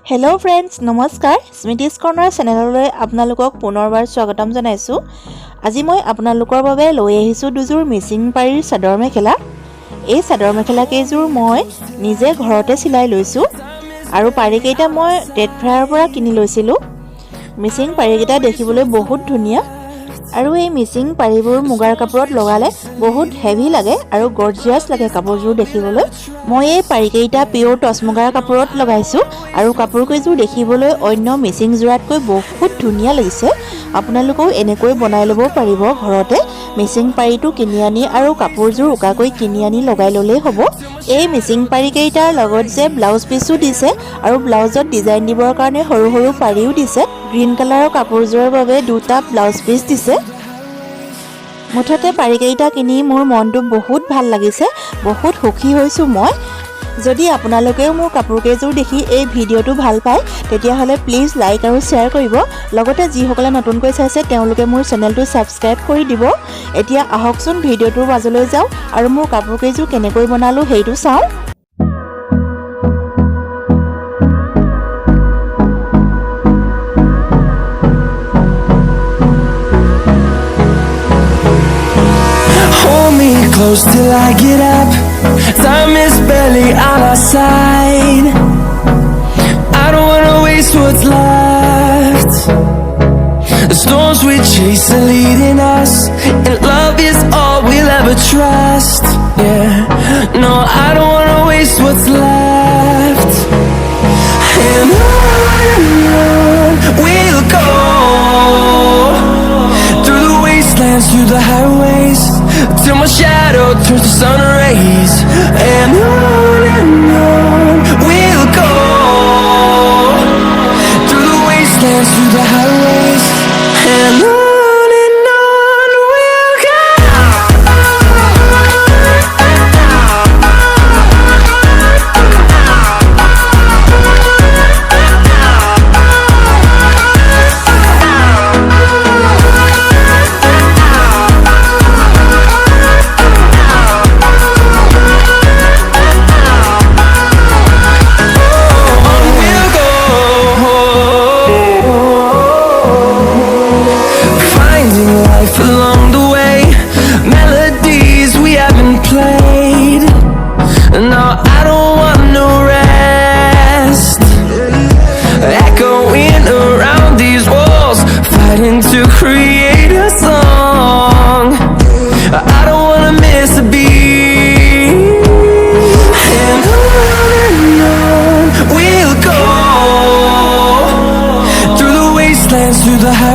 Hello friends नमस्कार स्मिटिस corner चेनेलলৈ আপোনালোকক পুনৰবাৰ স্বাগতম জনাইছো। আজি মই আপোনালোকৰ বাবে লৈ আহিছো দুযোৰ মিচিং পাৰীৰ চাদৰ মেখেলা। এই চাদৰ মেখেলা কেইযোৰ মই নিজে ঘৰতে চিলাই লৈছো আৰু পাৰী কেইটা মই টেট ফ্ৰায়াৰ পৰা কিনি লৈছিলো। মিচিং পাৰী কেইটা দেখিবলৈ বহুত ধুনিয়া আৰু এই মিচিং পাৰীবোৰ মুগাৰ কাপোৰত লগালে বহুত হেভি লাগে আৰু গৰ্জিয়াস লাগে কাপোৰযোৰ দেখিবলৈ। মই এই পাৰী কেইটা পিওৰ টচ মুগাৰ কাপোৰত লগাইছো আৰু কাপোৰ কেইযোৰ দেখিবলৈ অন্য মিচিং জোৰাতকৈ বহুত ধুনিয়া লাগিছে। আপোনালোকেও এনেকৈ বনাই ল'ব পাৰিব ঘৰতে। মিচিং পাৰীটো কিনি আনি আৰু কাপোৰযোৰ উকাকৈ কিনি আনি লগাই ল'লেই হ'ব। এই মিচিং পাৰী কেইটাৰ লগত যে ব্লাউজ পিছো দিছে আৰু ব্লাউজত ডিজাইন দিবৰ কাৰণে সৰু সৰু পাৰীও দিছে। গ্ৰীন কালাৰৰ কাপোৰযোৰৰ বাবে দুটা ব্লাউজ পিস দিছে। মুঠতে পাৰী কেইটা কিনি মোৰ মনটো বহুত ভাল লাগিছে, বহুত সুখী হৈছো মই। যদি আপোনালোকেও মোৰ কাপোৰ কেইযোৰ দেখি এই ভিডিঅ'টো ভাল পায় তেতিয়াহ'লে প্লিজ লাইক আৰু শ্বেয়াৰ কৰিব। লগতে যিসকলে নতুনকৈ চাইছে তেওঁলোকে মোৰ চেনেলটো ছাবস্ক্ৰাইব কৰি দিব। এতিয়া আহকচোন ভিডিঅ'টোৰ মাজলৈ যাওঁ আৰু মোৰ কাপোৰ কেইযোৰ কেনেকৈ বনালো সেইটো চাওঁ। Close till I get up. Time is barely on our side. I don't wanna waste what's left. The storms we chase are leading us, and love is all we'll ever trust. Yeah, no, I don't wanna waste what's left. And on we'll go, through the wastelands, through the highways, till my shadow turns to sun rays. And on we'll go, through the wastelands, through the highways. And on we'll go. Along the way, melodies we haven't played. No, I don't want no rest. Echoing around these walls, fighting to create a song. I don't wanna miss a beat. And on we'll go, through the wastelands, through the highways.